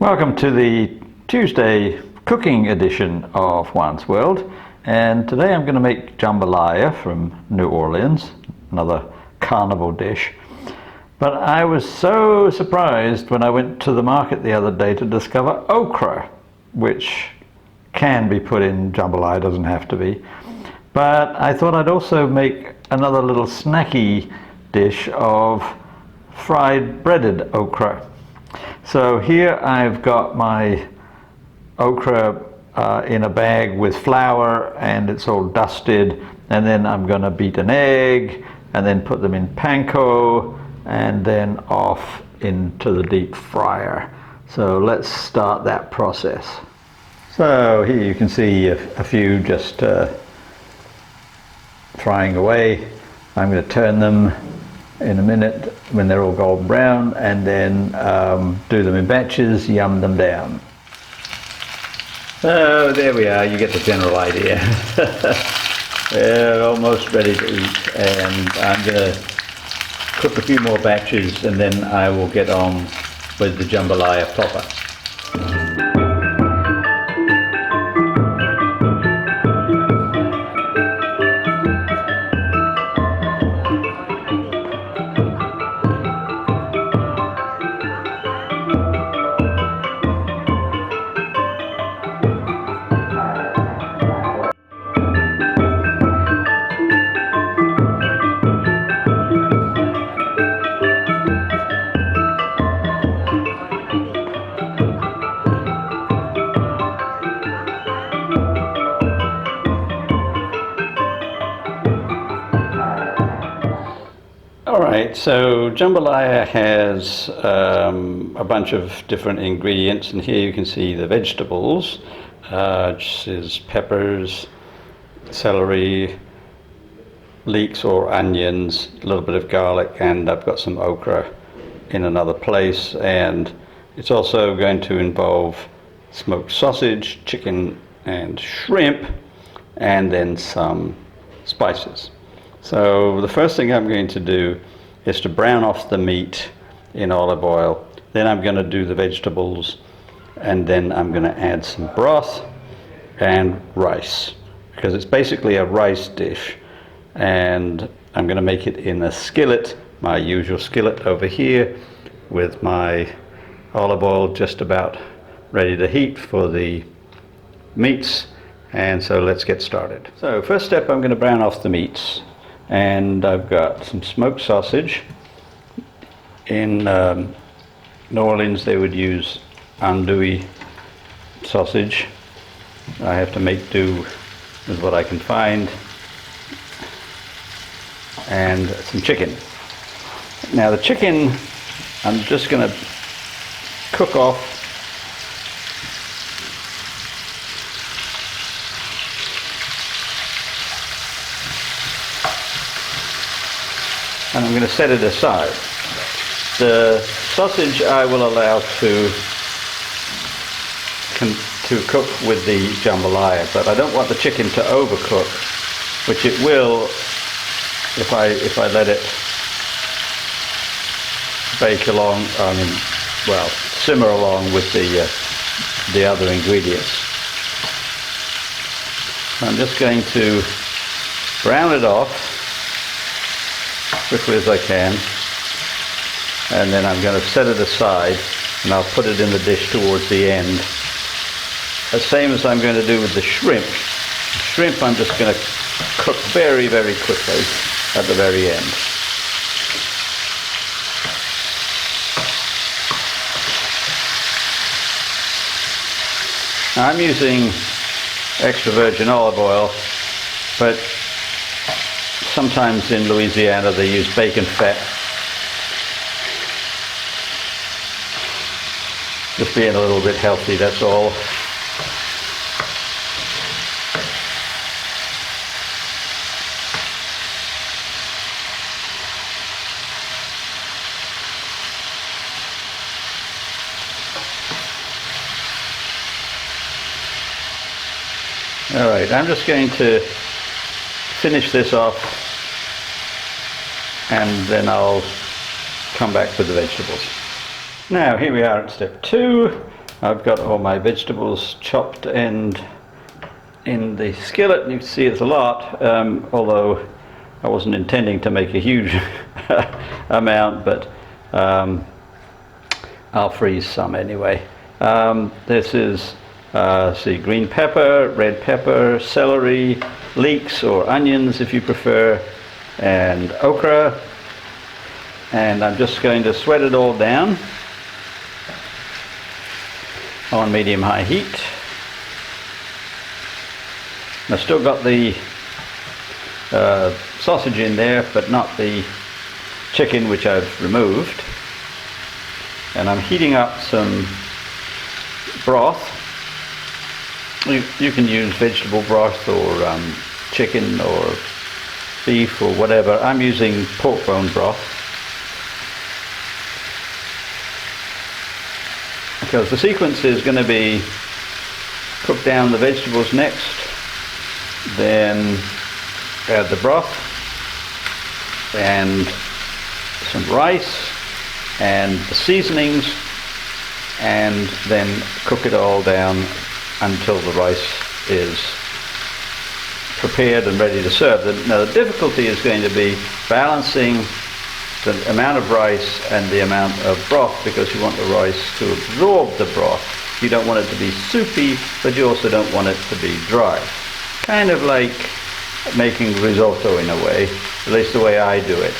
Welcome to the Tuesday cooking edition of Juan's World, and today I'm going to make jambalaya from New Orleans, another carnival dish. But I was so surprised when I went to the market the other day to discover okra, which can be put in jambalaya, doesn't have to be. But I thought I'd also make another little snacky dish of fried breaded okra. So here I've got my okra in a bag with flour, and it's all dusted, and then I'm going to beat an egg and then put them in panko and then off into the deep fryer. So let's start that process. So here you can see a few just frying away. I'm going to turn them in a minute when they're all golden brown, and then do them in batches, yum them down. So there we are, you get the general idea. They're almost ready to eat, and I'm going to cook a few more batches and then I will get on with the jambalaya proper. Alright, so jambalaya has a bunch of different ingredients, and here you can see the vegetables, which is peppers, celery, leeks or onions, a little bit of garlic, and I've got some okra in another place, and it's also going to involve smoked sausage, chicken and shrimp, and then some spices. So the first thing I'm going to do is to brown off the meat in olive oil. Then I'm going to do the vegetables, and then I'm going to add some broth and rice, because it's basically a rice dish. And I'm going to make it in a skillet, my usual skillet over here, with my olive oil just about ready to heat for the meats. And so let's get started. So first step, I'm going to brown off the meats. And I've got some smoked sausage. In New Orleans they would use andouille sausage. I have to make do with what I can find. And some chicken. Now the chicken I'm just going to cook off. And I'm going to set it aside. The sausage I will allow to cook with the jambalaya, but I don't want the chicken to overcook, which it will if I let it bake along. Simmer along with the other ingredients. I'm just going to brown it off quickly as I can, and then I'm going to set it aside, and I'll put it in the dish towards the end. The same as I'm going to do with the shrimp. Shrimp I'm just going to cook very, very quickly at the very end. Now I'm using extra virgin olive oil, but sometimes in Louisiana they use bacon fat. Just being a little bit healthy, that's all. Alright, I'm just going to finish this off, and then I'll come back with the vegetables. Now here we are at step 2. I've got all my vegetables chopped and in the skillet. You can see it's a lot, although I wasn't intending to make a huge amount, but I'll freeze some anyway. This is see, green pepper, red pepper, celery, leeks or onions if you prefer, and okra. And I'm just going to sweat it all down on medium-high heat. I've still got the sausage in there, but not the chicken, which I've removed. And I'm heating up some broth. You can use vegetable broth or chicken or beef or whatever. I'm using pork bone broth because the sequence is going to be cook down the vegetables next, then add the broth and some rice and the seasonings, and then cook it all down until the rice is prepared and ready to serve. Now the difficulty is going to be balancing the amount of rice and the amount of broth, because you want the rice to absorb the broth. You don't want it to be soupy, but you also don't want it to be dry. Kind of like making risotto in a way, at least the way I do it.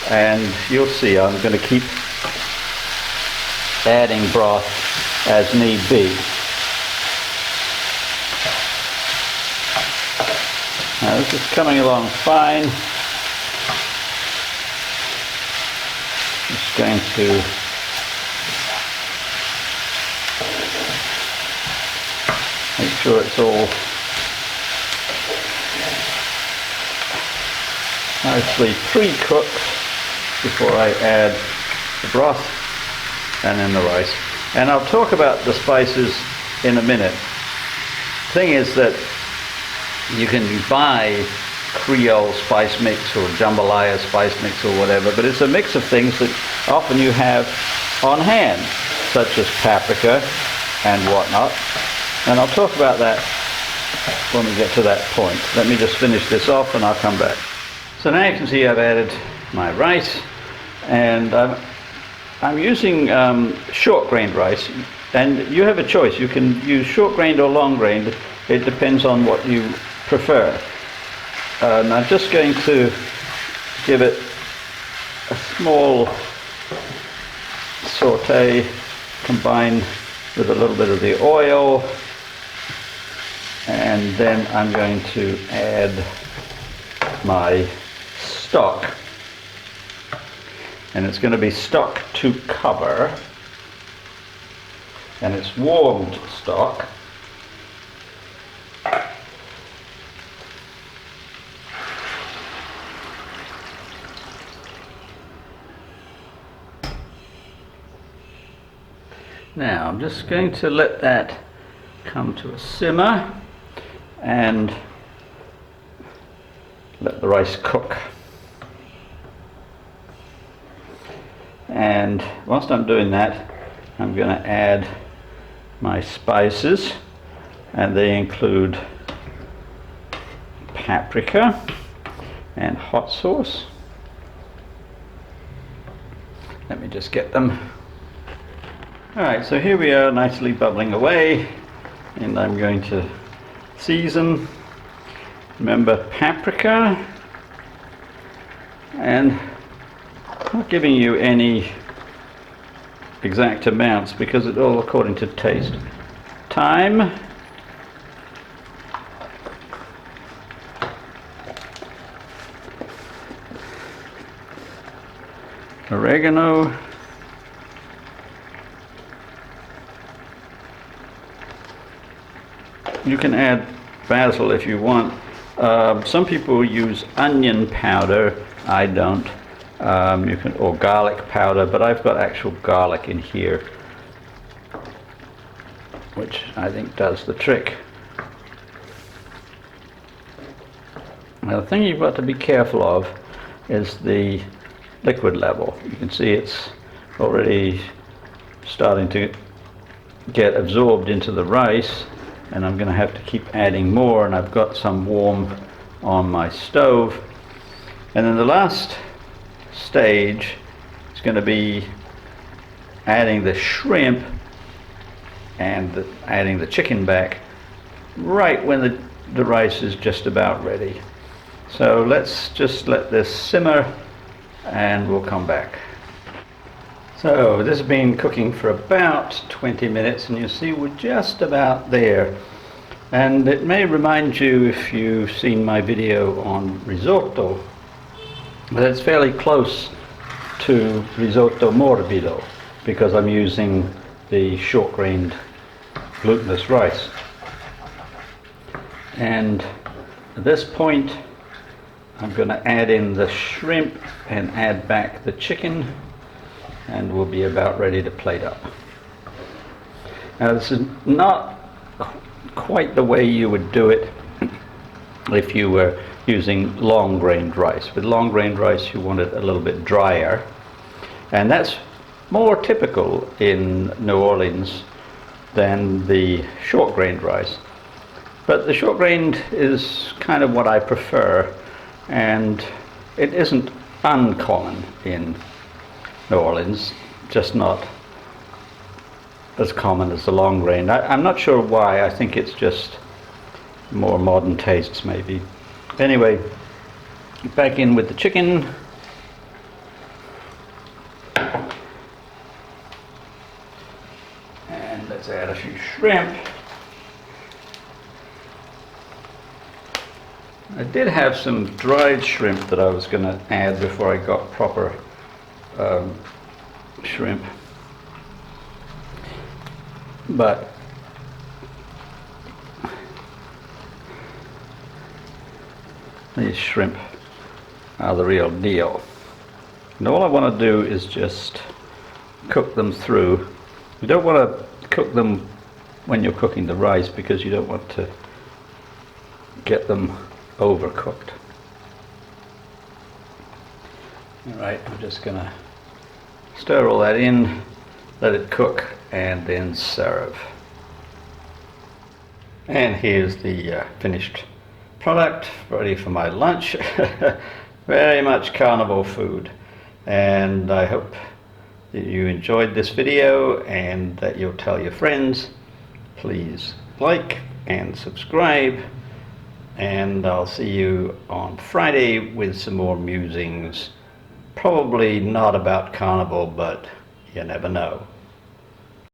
And you'll see I'm going to keep adding broth as need be. Now this is coming along fine. Just going to make sure it's all nicely pre-cooked before I add the broth and then the rice. And I'll talk about the spices in a minute. The thing is that you can buy Creole spice mix or Jambalaya spice mix or whatever, but it's a mix of things that often you have on hand, such as paprika and whatnot. And I'll talk about that when we get to that point. Let me just finish this off and I'll come back. So now you can see I've added my rice, and I'm using short grained rice, and you have a choice. You can use short grained or long grained. It depends on what you prefer. And I'm just going to give it a small saute combined with a little bit of the oil, and then I'm going to add my stock, and it's going to be stock to cover, and it's warmed stock. Now I'm just going to let that come to a simmer and let the rice cook. And whilst I'm doing that, I'm going to add my spices, and they include paprika and hot sauce. Let me just get them. Alright, so here we are, nicely bubbling away, and I'm going to season. Remember, paprika, and I'm not giving you any exact amounts because it's all according to taste. Thyme, oregano, you can add basil if you want. Some people use onion powder. I don't. You can, or garlic powder, but I've got actual garlic in here, which I think does the trick. Now the thing you've got to be careful of is the liquid level. You can see it's already starting to get absorbed into the rice, and I'm going to have to keep adding more, and I've got some warm on my stove. And then the last stage is going to be adding the shrimp and adding the chicken back right when the rice is just about ready. So let's just let this simmer and we'll come back. So this has been cooking for about 20 minutes, and you see we're just about there. And it may remind you, if you've seen my video on risotto, that it's fairly close to risotto morbido because I'm using the short-grained glutinous rice. And at this point I'm going to add in the shrimp and add back the chicken, and we'll be about ready to plate up. Now this is not quite the way you would do it if you were using long-grained rice. With long-grained rice you want it a little bit drier, and that's more typical in New Orleans than the short-grained rice. But the short-grained is kind of what I prefer, and it isn't uncommon in New Orleans, just not as common as the long grain. I'm not sure why. I think it's just more modern tastes maybe. Anyway, back in with the chicken. And let's add a few shrimp. I did have some dried shrimp that I was going to add before I got proper shrimp, but these shrimp are the real deal. And all I want to do is just cook them through. You don't want to cook them when you're cooking the rice because you don't want to get them overcooked. Alright, I'm just going to stir all that in, let it cook, and then serve. And here's the finished product, ready for my lunch. Very much carnival food. And I hope that you enjoyed this video and that you'll tell your friends. Please like and subscribe. And I'll see you on Friday with some more musings. Probably not about carnival, but you never know.